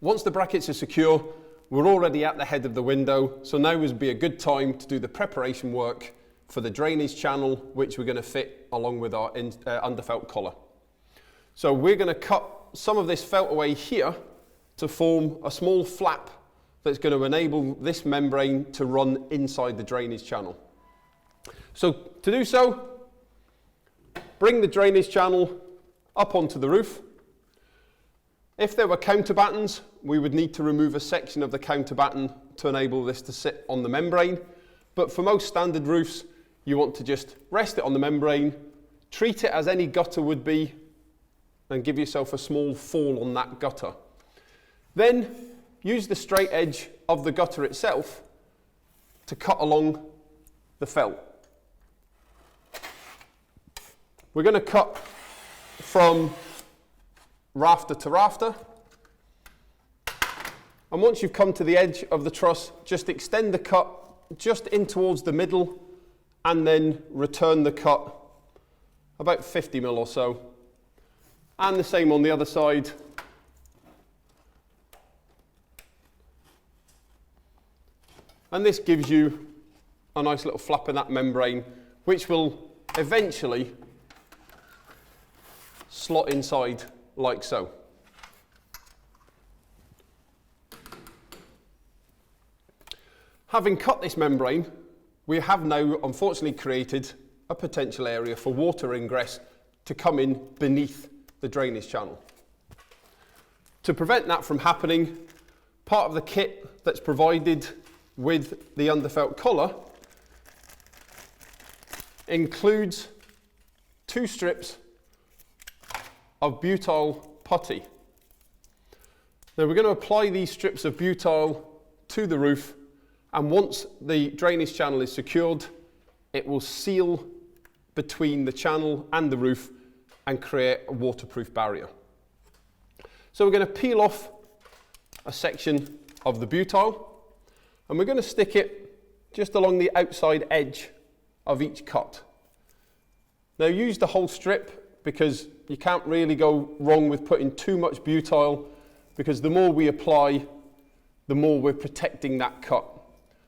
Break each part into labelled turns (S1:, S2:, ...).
S1: Once the brackets are secure, we're already at the head of the window, so now would be a good time to do the preparation work for the drainage channel, which we're going to fit along with our underfelt collar. So we're going to cut some of this felt away here to form a small flap that's going to enable this membrane to run inside the drainage channel. So to do so, bring the drainage channel up onto the roof. If there were counter battens, we would need to remove a section of the counter batten to enable this to sit on the membrane. But for most standard roofs, you want to just rest it on the membrane, treat it as any gutter would be, and give yourself a small fall on that gutter. Then use the straight edge of the gutter itself to cut along the felt. We're going to cut from rafter to rafter, and once you've come to the edge of the truss, just extend the cut just in towards the middle and then return the cut about 50 mil or so, and the same on the other side. And this gives you a nice little flap in that membrane, which will eventually slot inside like so. Having cut this membrane, we have now unfortunately created a potential area for water ingress to come in beneath the drainage channel. To prevent that from happening, part of the kit that's provided with the underfelt collar includes 2 strips of butyl putty. Now we're going to apply these strips of butyl to the roof, and once the drainage channel is secured, it will seal between the channel and the roof and create a waterproof barrier. So we're going to peel off a section of the butyl, and we're going to stick it just along the outside edge of each cut. Now use the whole strip, because you can't really go wrong with putting too much butyl, because the more we apply, the more we're protecting that cut.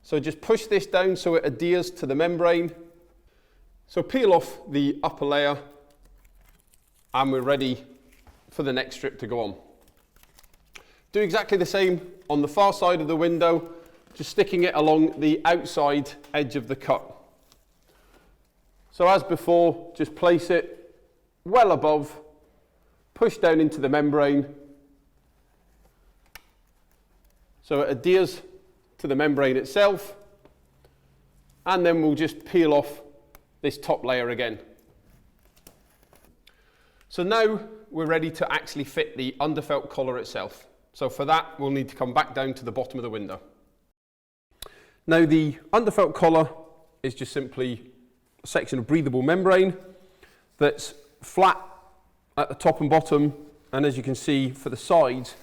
S1: So just push this down so it adheres to the membrane. So peel off the upper layer, and we're ready for the next strip to go on. Do exactly the same on the far side of the window, just sticking it along the outside edge of the cut. So as before, just place it well above, push down into the membrane so it adheres to the membrane itself, and then we'll just peel off this top layer again. So now we're ready to actually fit the underfelt collar itself. So for that, we'll need to come back down to the bottom of the window. Now the underfelt collar is just simply a section of breathable membrane that's flat at the top and bottom, and as you can see for the sides,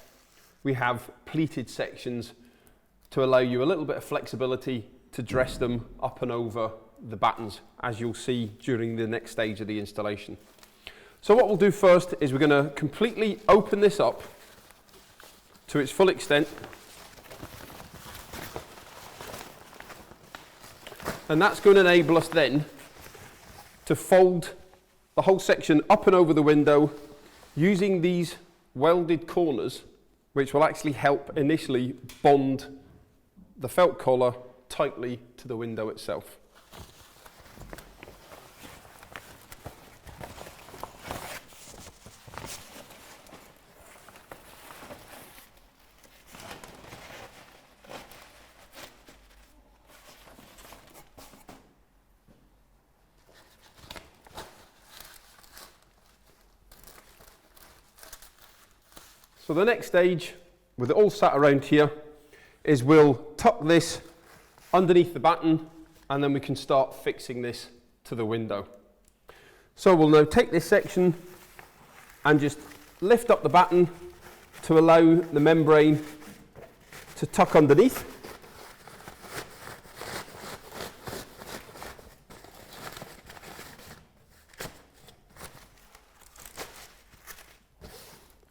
S1: we have pleated sections to allow you a little bit of flexibility to dress them up and over the battens, as you'll see during the next stage of the installation. So what we'll do first is we're going to completely open this up to its full extent, and that's going to enable us then to fold the whole section up and over the window using these welded corners, which will actually help initially bond the felt collar tightly to the window itself. So the next stage, with it all sat around here, is we'll tuck this underneath the batten, and then we can start fixing this to the window. So we'll now take this section and just lift up the batten to allow the membrane to tuck underneath.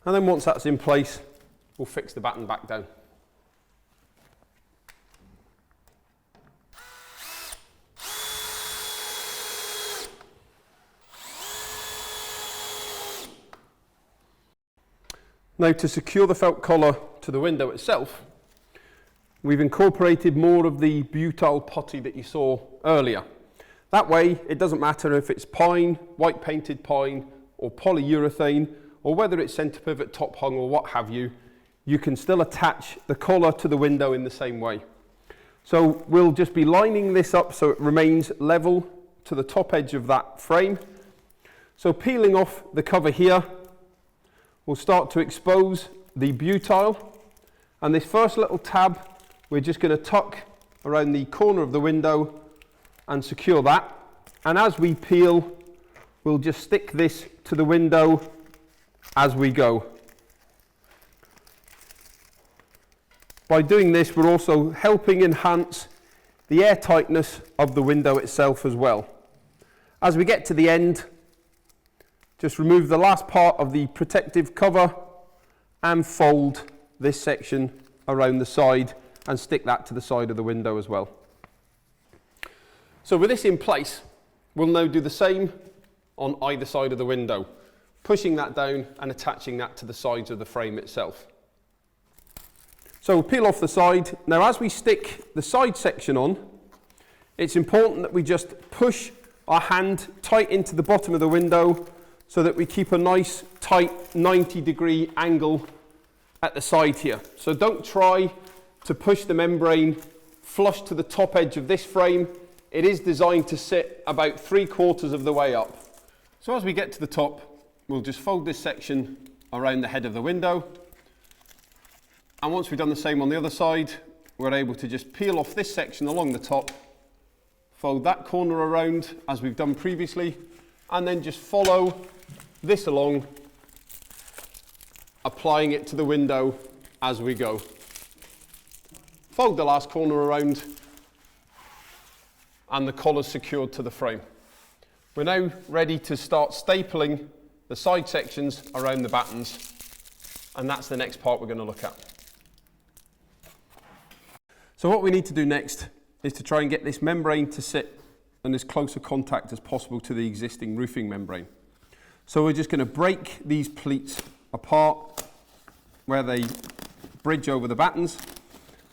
S1: And then once that's in place, we'll fix the batten back down. Now, to secure the felt collar to the window itself, we've incorporated more of the butyl putty that you saw earlier. That way, it doesn't matter if it's pine, white painted pine, or polyurethane, or whether it's centre pivot, top hung, or what have you, you can still attach the collar to the window in the same way. So we'll just be lining this up so it remains level to the top edge of that frame. So peeling off the cover here, we'll start to expose the butyl, and this first little tab we're just going to tuck around the corner of the window and secure that. And as we peel, we'll just stick this to the window as we go. By doing this, we're also helping enhance the airtightness of the window itself as well. As we get to the end, just remove the last part of the protective cover and fold this section around the side and stick that to the side of the window as well. So with this in place, we'll now do the same on either side of the window, pushing that down and attaching that to the sides of the frame itself. So we'll peel off the side. Now, as we stick the side section on, it's important that we just push our hand tight into the bottom of the window so that we keep a nice tight 90-degree angle at the side here. So don't try to push the membrane flush to the top edge of this frame. It is designed to sit about 3/4 of the way up. So as we get to the top, we'll just fold this section around the head of the window. And once we've done the same on the other side, we're able to just peel off this section along the top, fold that corner around as we've done previously, and then just follow this along, applying it to the window as we go. Fold the last corner around, and the collar's secured to the frame. We're now ready to start stapling the side sections around the battens, and that's the next part we're going to look at. So what we need to do next is to try and get this membrane to sit in as close a contact as possible to the existing roofing membrane. So we're just going to break these pleats apart where they bridge over the battens,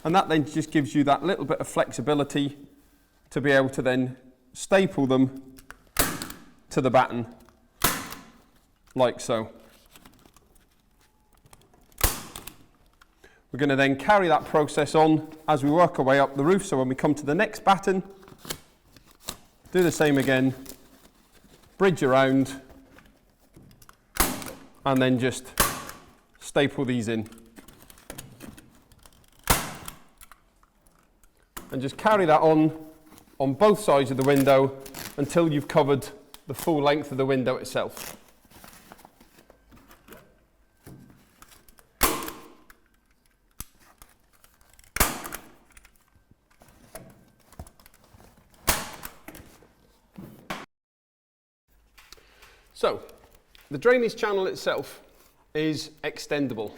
S1: and that then just gives you that little bit of flexibility to be able to then staple them to the batten like so. We're going to then carry that process on as we work our way up the roof. So when we come to the next batten, do the same again, bridge around, and then just staple these in. And just carry that on both sides of the window until you've covered the full length of the window itself. So, the drainage channel itself is extendable,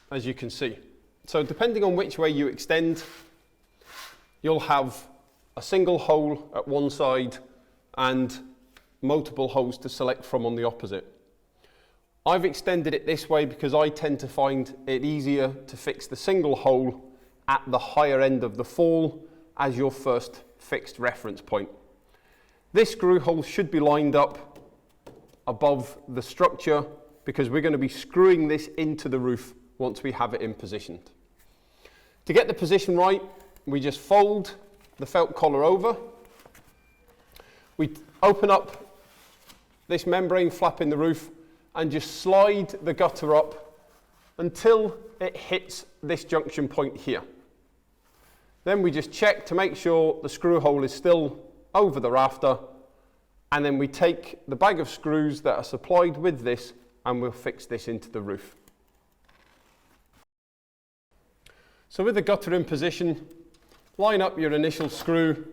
S1: as you can see. So depending on which way you extend, you'll have a single hole at one side and multiple holes to select from on the opposite. I've extended it this way because I tend to find it easier to fix the single hole at the higher end of the fall as your first fixed reference point. This screw hole should be lined up above the structure because we're going to be screwing this into the roof once we have it in position. To get the position right, we just fold the felt collar over. We open up this membrane flap in the roof and just slide the gutter up until it hits this junction point here. Then we just check to make sure the screw hole is still over the rafter, and then we take the bag of screws that are supplied with this and we'll fix this into the roof. So with the gutter in position, line up your initial screw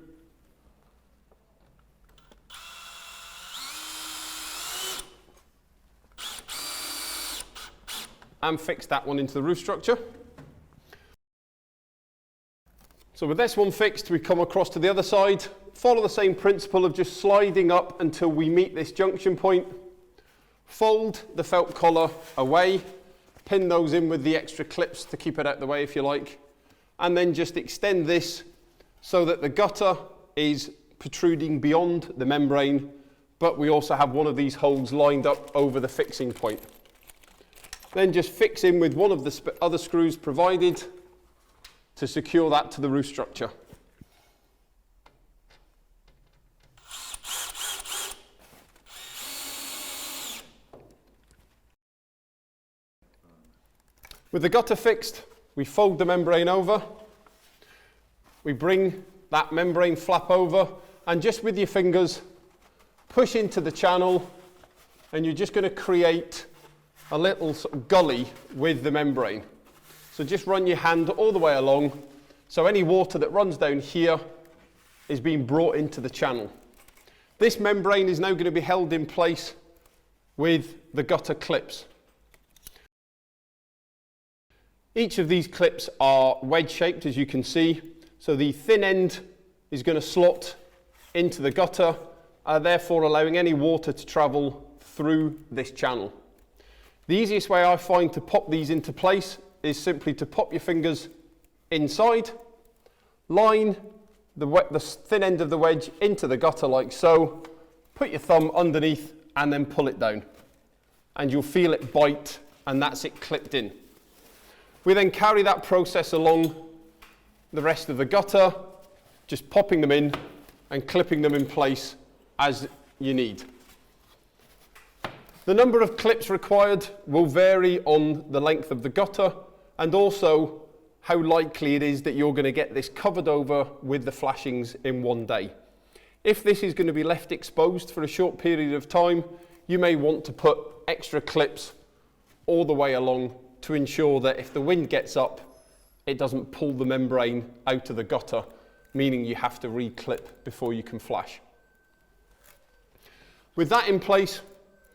S1: and fix that one into the roof structure. So with this one fixed, we come across to the other side, follow the same principle of just sliding up until we meet this junction point, fold the felt collar away, pin those in with the extra clips to keep it out of the way if you like, and then just extend this so that the gutter is protruding beyond the membrane, but we also have one of these holes lined up over the fixing point. Then just fix in with one of the other screws provided to secure that to the roof structure. With the gutter fixed, we fold the membrane over, we bring that membrane flap over, and just with your fingers push into the channel, and you're just going to create a little sort of gully with the membrane. So just run your hand all the way along, so any water that runs down here is being brought into the channel. This membrane is now going to be held in place with the gutter clips. Each of these clips are wedge shaped, as you can see, so the thin end is going to slot into the gutter, therefore allowing any water to travel through this channel. The easiest way I find to pop these into place is simply to pop your fingers inside, line the thin end of the wedge into the gutter like so, put your thumb underneath and then pull it down. And you'll feel it bite, and that's it clipped in. We then carry that process along the rest of the gutter, just popping them in and clipping them in place as you need. The number of clips required will vary on the length of the gutter and also how likely it is that you're going to get this covered over with the flashings in one day. If this is going to be left exposed for a short period of time, you may want to put extra clips all the way along to ensure that if the wind gets up, it doesn't pull the membrane out of the gutter, meaning you have to re-clip before you can flash. With that in place,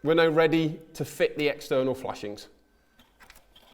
S1: we're now ready to fit the external flashings.